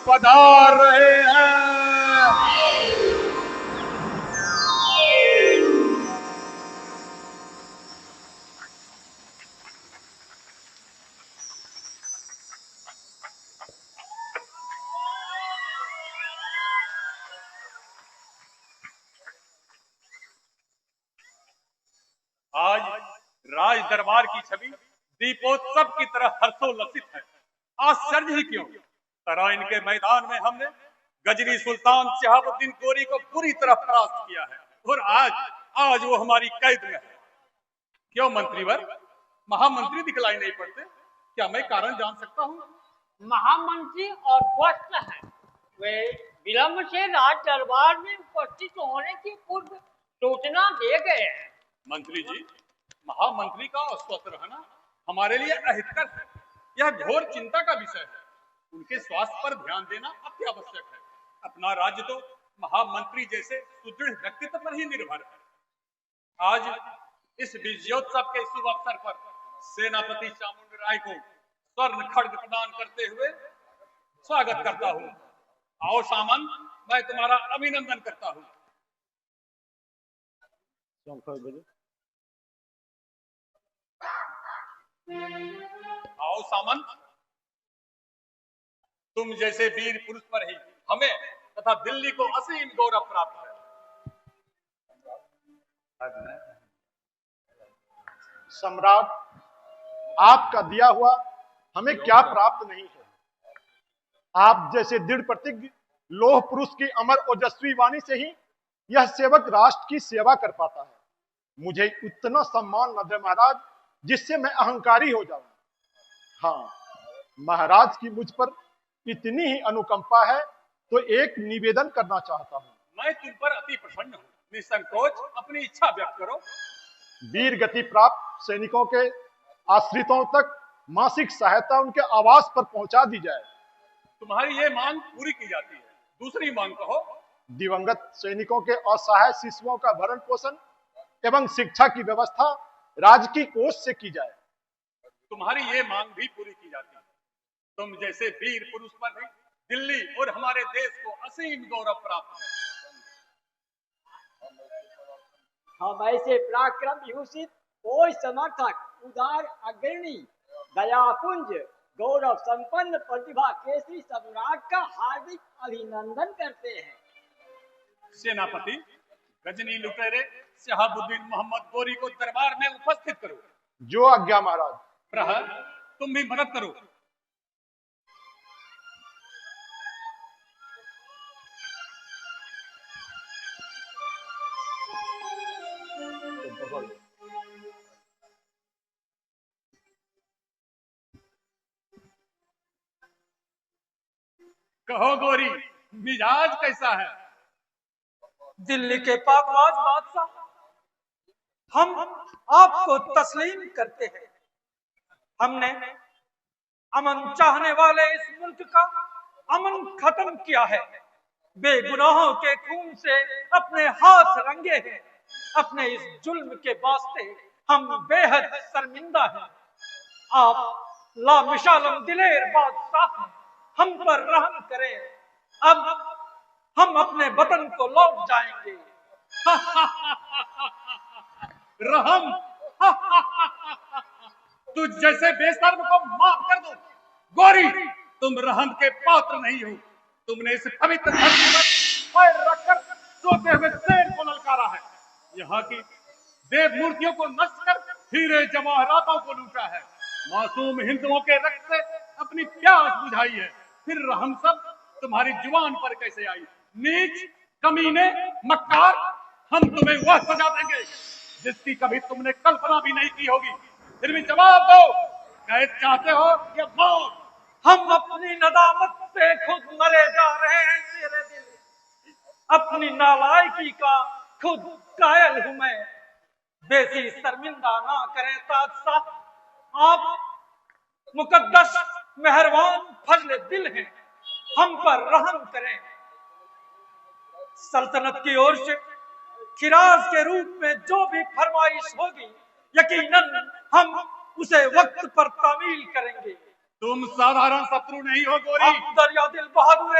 पधार रहे हैं। आज राज दरबार की छवि दीपोत्सव की तरह हर्षोल्लसित है। आश्चर्य ही क्यों, तराइन के मैदान में हमने गजनी सुल्तान शहाबुद्दीन गोरी को पूरी तरह परास्त किया है और आज वो हमारी कैद में है। क्यों मंत्रीवर, महामंत्री दिखलाई नहीं पड़ते? क्या मैं कारण जान सकता हूँ? महामंत्री और स्वस्थ है। वे विलंब से राज दरबार में उपस्थित होने की पूर्व सूचना दे गए हैं। मंत्री जी, महामंत्री का अस्वस्थ रहना हमारे लिए अहितकर है। यह घोर चिंता का विषय है। उनके स्वास्थ्य पर ध्यान देना अति आवश्यक है। अपना राज्य तो महामंत्री जैसे सुदृढ़ व्यक्तित्व पर ही निर्भर है। आज इस विजयोत्सव के शुभ अवसर पर सेनापति चामुंड राय को स्वर्ण खड्ग प्रदान करते हुए स्वागत करता हूँ। आओ सामंत, मैं तुम्हारा अभिनंदन करता हूँ। आओ सामंत, तुम जैसे वीर पुरुष पर ही हमें तथा दिल्ली को असीम गौरव प्राप्त है। सम्राट, आपका दिया हुआ हमें क्या प्राप्त नहीं है। आप जैसे दृढ़ प्रतिज्ञ लोह पुरुष की अमर ओजस्वी वाणी से ही यह सेवक राष्ट्र की सेवा कर पाता है। मुझे उतना सम्मान न दे महाराज जिससे मैं अहंकारी हो जाऊं। हाँ, महाराज की मुझ पर इतनी ही अनुकंपा है तो एक निवेदन करना चाहता हूं। मैं तुम पर अति प्रसन्न हूँ। निसंकोच अपनी इच्छा व्यक्त करो। वीर गति प्राप्त सैनिकों के आश्रितों तक मासिक सहायता उनके आवास पर पहुंचा दी जाए। तुम्हारी ये मांग पूरी की जाती है। दूसरी मांग कहो। दिवंगत सैनिकों के असहाय शिशुओं का भरण पोषण एवं शिक्षा की व्यवस्था राज्य की कोष से की जाए। तुम्हारी ये मांग भी पूरी की जाती है। तुम जैसे वीर पुरुष पर भी दिल्ली और हमारे देश को असीम गौरव प्राप्त है। हम ऐसे पराक्रम विभूषित कोई समर्थक, उदार अग्रणी, दयापुंज, गौरव संपन्न प्रतिभा केसरी सम्राट का हार्दिक अभिनंदन करते हैं। सेनापति, गजनी लुटेरे शहाबुद्दीन मोहम्मद गोरी को दरबार में उपस्थित करो। जो आज्ञा महाराज। प्रहर, तुम भी मदद करो। कहो गोरी, मिजाज कैसा है? दिल्ली के पाकबाज बादशाह, हम आपको तस्लीम करते हैं। हमने अमन चाहने वाले इस मुल्क का अमन खत्म किया है। बेगुनाहों के खून से अपने हाथ रंगे हैं। अपने इस जुल्म के वास्ते हम बेहद शर्मिंदा हैं। आप लामिशालम दिलेर बादशाह हैं, हम पर रहम करें। अब हम अपने वतन को लौट जाएंगे। रहम? तुझ जैसे बेशर्म को माफ कर दो। गोरी, तुम रहम के पात्र नहीं हो। तुमने इस पवित्र धरती पर पैर रखकर सोते हुए शेर को ललकारा है। यहाँ की देव मूर्तियों को नष्ट कर हीरे जवाहरातों को लूटा है। मासूम हिंदुओं के रक्त से अपनी प्यास बुझाई है। फिर रहम सब तुम्हारी जुबान पर कैसे आई? नीच, कमीने, मक्कार, हम तुम्हें वह सजा देंगे जिसकी कभी तुमने कल्पना भी नहीं की होगी। फिर भी जवाब दो, कैद चाहते हो या मौत? हम अपनी नदामत से खुद मरे जा रहे हैं तेरे दिल। अपनी नालायकी का खुद कायल हूं मैं। बेसी शर्मिंदा ना करें ताजशाह। आप मुकद्दस मेहरबान फजल दिल हैं, हम पर रहम करें। सल्तनत की ओर से खिराज के रूप में जो भी फरमाइश होगी, यकीनन हम उसे वक्त पर तामील करेंगे। तुम साधारण शत्रु नहीं हो गोरी। आप दरिया दिल बहादुर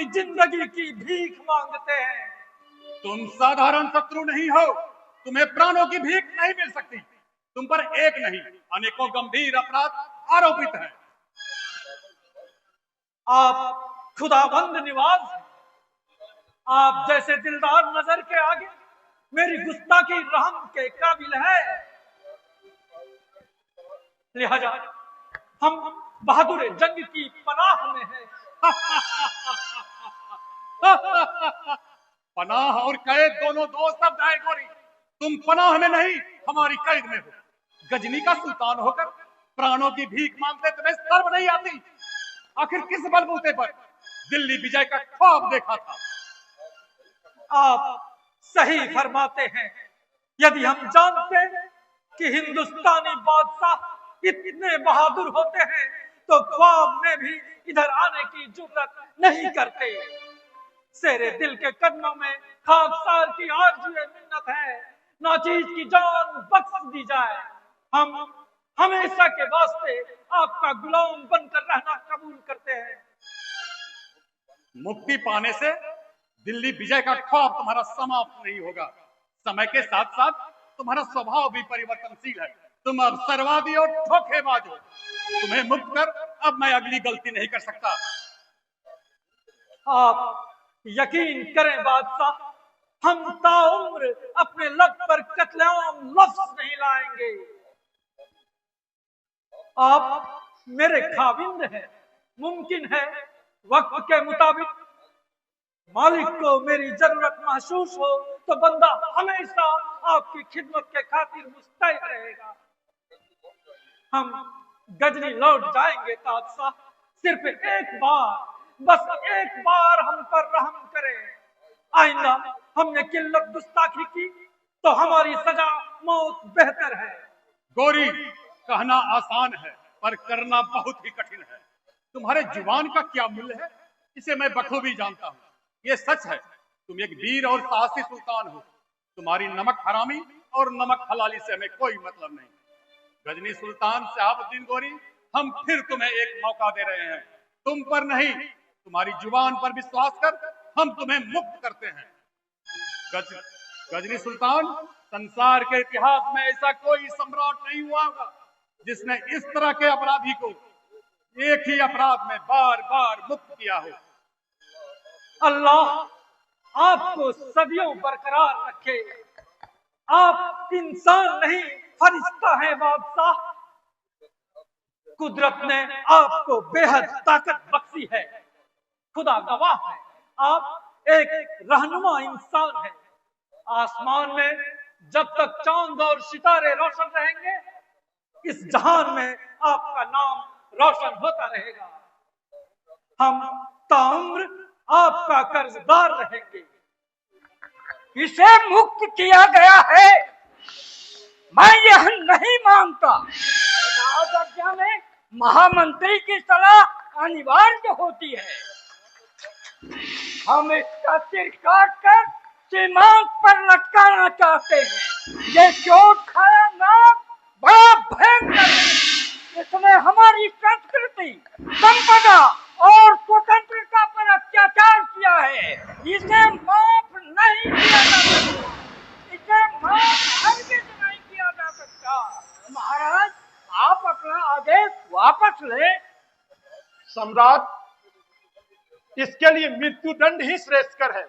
अपनी जिंदगी की भीख मांगते हैं। तुम साधारण शत्रु नहीं हो, तुम्हें प्राणों की भीख नहीं मिल सकती। तुम पर एक नहीं अनेकों गंभीर अपराध आरोपित हैं। आप खुदाबंद निवाज हैं। आप जैसे दिलदार नजर के आगे मेरी गुस्ताखी रहम के काबिल है। लिहाजा हम बहादुर जंग की पनाह में हैं। पनाह और कैद दोनों दो शब्द है गौरी। तुम पनाह में नहीं, हमारी कैद में हो। गजनी का सुल्तान होकर प्राणों की भीख मांगते तुम्हें शर्म नहीं आती? आखिर किस बलबूते पर दिल्ली विजय का ख्वाब देखा था? आप सही फरमाते हैं। यदि हम जानते कि हिंदुस्तानी बादशाह इतने बहादुर होते हैं तो ख्वाब में भी इधर आने की जुर्रत नहीं करते। शेरे दिल के कदमों में खाकसार की आरज़ुए मिन्नत है, नाचीज की जान बख्श दी जाए। हम हमेशा के वास्ते आपका गुलाम बनकर रहना कबूल करते हैं। मुक्ति पाने से दिल्ली विजय का ख्वाब तुम्हारा समाप्त नहीं होगा। समय के साथ साथ तुम्हारा स्वभाव भी परिवर्तनशील है। तुम अब सर्वादी और धोखेबाज हो। तुम्हें मुक्त कर अब मैं अगली गलती नहीं कर सकता। आप यकीन करें बादशाह, हम ताउम्र अपने लब पर कत्लेआम लफ्ज नहीं लाएंगे। आप मेरे खाविंद हैं। मुमकिन है वक्त के मुताबिक मालिक को मेरी जरूरत महसूस हो तो बंदा हमेशा आपकी खिदमत के खातिर मुस्तैद रहेगा। हम गजनी लौट जाएंगे बादशाह। सिर्फ एक बार, बस एक बार हम पर रहम करें। आइंदा हमने किल्लत गुस्ताखी की तो हमारी सजा मौत बेहतर है। गौरी, कहना आसान है पर करना बहुत ही कठिन है। तुम्हारे जुबान का क्या मूल्य है इसे मैं बखूबी जानता हूँ। ये सच है, तुम एक वीर और साहसी सुल्तान हो। तुम्हारी नमक हरामी और नमक हलाली से हमें कोई मतलब नहीं। गजनी सुल्तान शहाबुद्दीन गौरी, हम फिर तुम्हें एक मौका दे रहे हैं। तुम पर नहीं, तुम्हारी जुबान पर विश्वास कर हम तुम्हें मुक्त करते हैं। गजनी सुल्तान, संसार के इतिहास में ऐसा कोई सम्राट नहीं हुआ होगा जिसने इस तरह के अपराधी को एक ही अपराध में बार बार मुक्त किया हो। अल्लाह आपको सदियों बरकरार रखे। आप इंसान नहीं फरिश्ता है बादशाह। कुदरत ने आपको बेहद ताकत बख्शी है। खुदा गवाह है, आप एक रहनुमा इंसान हैं। आसमान में जब तक चांद और सितारे रोशन रहेंगे, इस जहान में आपका नाम रोशन होता रहेगा। हम ताउम्र आपका कर्जदार रहेंगे। इसे मुक्त किया गया है, मैं यह नहीं मानता। आज्ञा में महामंत्री की सलाह अनिवार्य होती है। हम इसका सिर काट कर सीमांत पर लटकाना चाहते हैं। ये चोट खाया नाम बड़ा भयंकर है। इसने हमारी संस्कृति, संपदा और स्वतंत्रता पर अत्याचार किया है। इसे माफ नहीं किया जा सकता। इसे माफ हरगिज़ नहीं किया जा सकता। महाराज, आप अपना आदेश वापस ले। सम्राट, इसके लिए मृत्यु दंड ही श्रेष्ठकर है।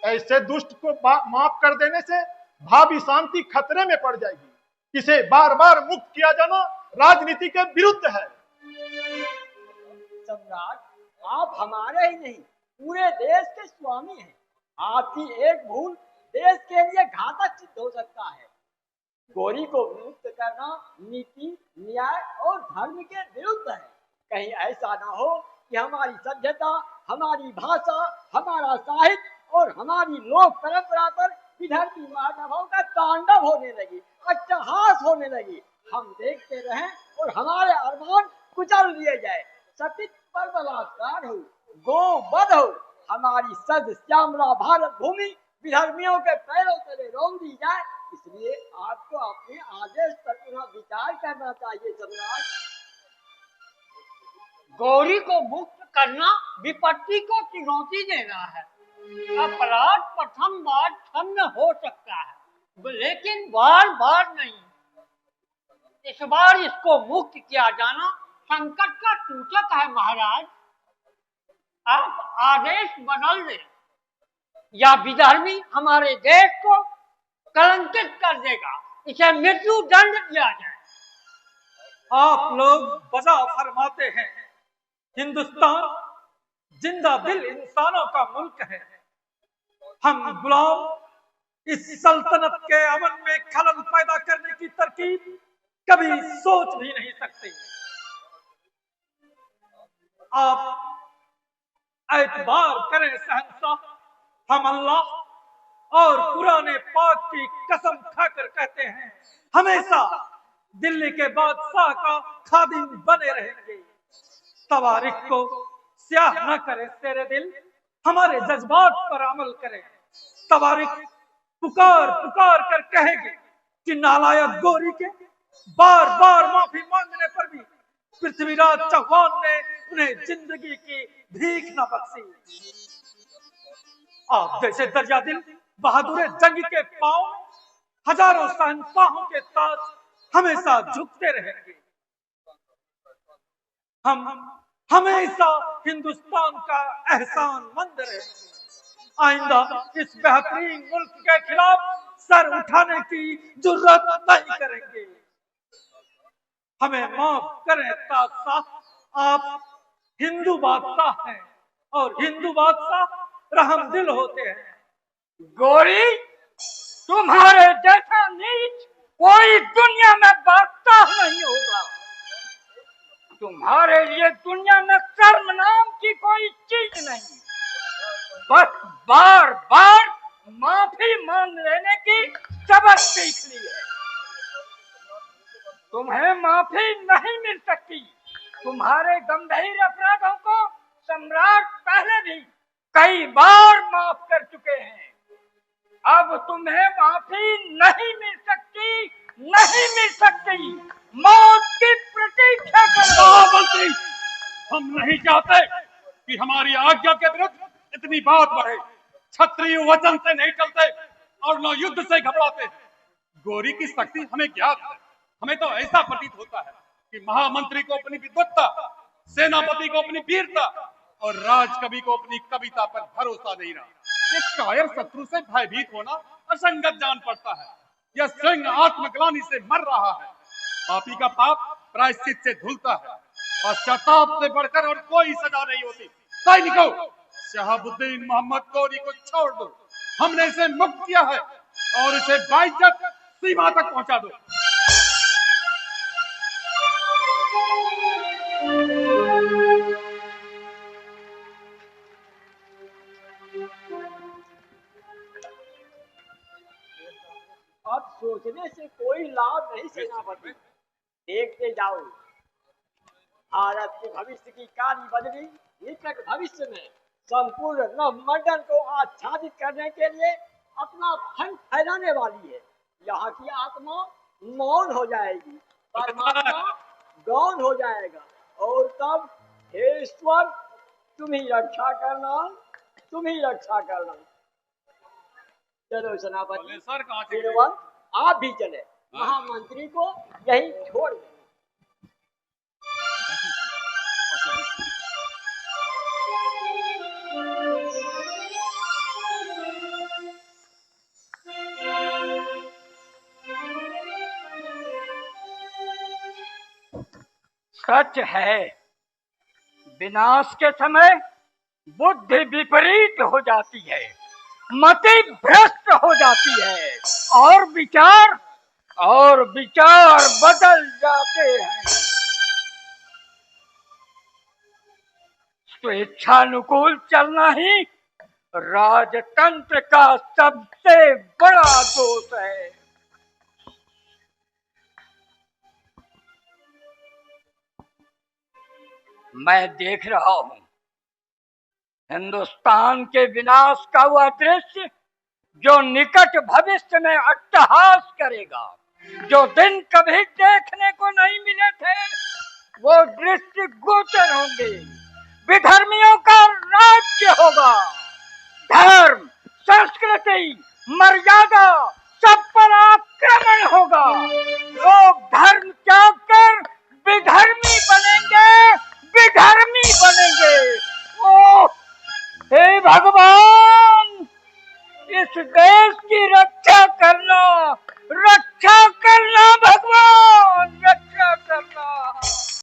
ऐसे दुष्ट को माफ कर देने से भावी शांति खतरे में पड़ जाएगी। इसे बार बार मुक्त किया जाना राजनीति के विरुद्ध है। सम्राट, आप हमारे ही नहीं पूरे देश के स्वामी हैं। आपकी एक भूल देश के लिए घातक सिद्ध हो सकता है। गौरी को मुक्त करना नीति, न्याय और धर्म के विरुद्ध है। कहीं ऐसा ना हो कि हमारी सभ्यता, हमारी भाषा, हमारा साहित्य और हमारी लोक परंपरा पर विधर्मी मानवों का तांडव होने लगी, अट्टहास होने लगी। हम देखते रहें और हमारे अरमान कुचल दिए जाए। सतित पर बलात्कार हो, गोवध हो, हमारी सद श्यामला भारत भूमि विधर्मियों के पैरों तले रोक दी जाए। इसलिए आपको अपने आदेश पर पुनः विचार करना चाहिए सम्राट। गौरी को मुक्त करना विपत्ति को चुनौती देना है। अपराध प्रथम बार क्षम्य हो सकता है, लेकिन बार बार नहीं। इस बार इसको मुक्त किया जाना संकट का सूचक है महाराज। आप आदेश बदल दें या विधर्मी हमारे देश को कलंकित कर देगा, इसे मृत्यु दंड दिया जाए। आप लोग बजा फरमाते हैं, हिंदुस्तान जिंदा दिल इंसानों का मुल्क है। हम गुलाम इस सल्तनत के अमन में खलल पैदा करने की तरकीब कभी सोच भी नहीं सकते। आप एतबार करें शहंशाह, हम अल्लाह और कुरान पाक की कसम खाकर कहते हैं, हमेशा दिल्ली के बादशाह का खादिम बने रहेंगे। तवारीख को स्याह न करे तेरे दिल, हमारे जज्बात पर अमल करें। तवारीख पुकार पुकार कर कहेगी कि नालायक गोरी के बार बार माफी मांगने पर भी पृथ्वीराज चौहान ने उन्हें जिंदगी की भीख न बख्शी। आप जैसे दर्जा दिल बहादुर जंग के पांव हजारों शहंशाहों के ताज हमेशा झुकते रहेंगे। हम हमेशा हिंदुस्तान का एहसान मंद रहेंगे। आइंदा इस बेहतरीन मुल्क के खिलाफ सर उठाने की जुर्रत नहीं करेंगे। हमें माफ करें ताजशाह, आप हिंदू बादशाह हैं और हिंदू बादशाह रहम दिल होते हैं। गोरी, तुम्हारे जैसा नीच कोई दुनिया में बादशाह नहीं होगा। तुम्हारे लिए दुनिया में कर्म नाम की कोई चीज नहीं। बस बार बार माफी मांग लेने की सबक सीख ली है। तुम्हें माफी नहीं मिल सकती। तुम्हारे गंभीर अपराधों को सम्राट पहले भी कई बार माफ कर चुके हैं। अब तुम्हें माफी नहीं मिल सकती, नहीं मिल सकती। मौत की प्रतीक्षा करो। मंत्री, हम नहीं चाहते कि हमारी आज्ञा के विरुद्ध इतनी बात बढ़े। क्षत्रिय वचन से नहीं चलते और न युद्ध से घबराते। गोरी की शक्ति हमें ज्ञात है। हमें तो ऐसा प्रतीत होता है कि महामंत्री को अपनी विद्वत्ता, सेनापति को अपनी वीरता और राजकवि को अपनी कविता पर भरोसा नहीं रहा। एक कायर शत्रु से भयभीत होना असंगत जान पड़ता है। यह स्वयं आत्मग्लानि से मर रहा है। पापी का पाप प्रायश्चित से धुलता है। पश्चाताप से बढ़कर और कोई सजा नहीं होती। सैनिकों, शहाबुद्दीन मोहम्मद गौरी को छोड़ दो। हमने इसे मुक्त किया है और इसे बाइज्जत सीमा तक पहुंचा दो। अब सोचने से कोई लाभ नहीं सेनापति। देखते जाओ, भारत के भविष्य की काली बदली निकट भविष्य में संपूर्ण नवमंडल को आच्छादित करने के लिए अपना फंड फैलाने वाली है। यहाँ की आत्मा मौन हो जाएगी, परमात्मा गौन हो जाएगा और तब हे ईश्वर, तुम ही रक्षा करना, तुम ही रक्षा करना। चलो सेनापति, सर कहाँ चले? वीरवंत, आप भी चले। महामंत्री को यही छोड़ दें। सच है, विनाश के समय बुद्धि विपरीत हो जाती है, मति भ्रष्ट हो जाती है और विचार बदल जाते हैं। स्वेच्छानुकूल चलना ही राजतंत्र का सबसे बड़ा दोष है। मैं देख रहा हूं हिंदुस्तान के विनाश का वह दृश्य जो निकट भविष्य में अट्टहास करेगा। जो दिन कभी देखने को नहीं मिले थे वो दृश्य गोचर होंगे। विधर्मी संस्कृति, मर्यादा सब पर आक्रमण होगा। लोग धर्म त्याग कर विधर्मी बनेंगे, विधर्मी बनेंगे। ओह हे भगवान, इस देश की रक्षा करना भगवान।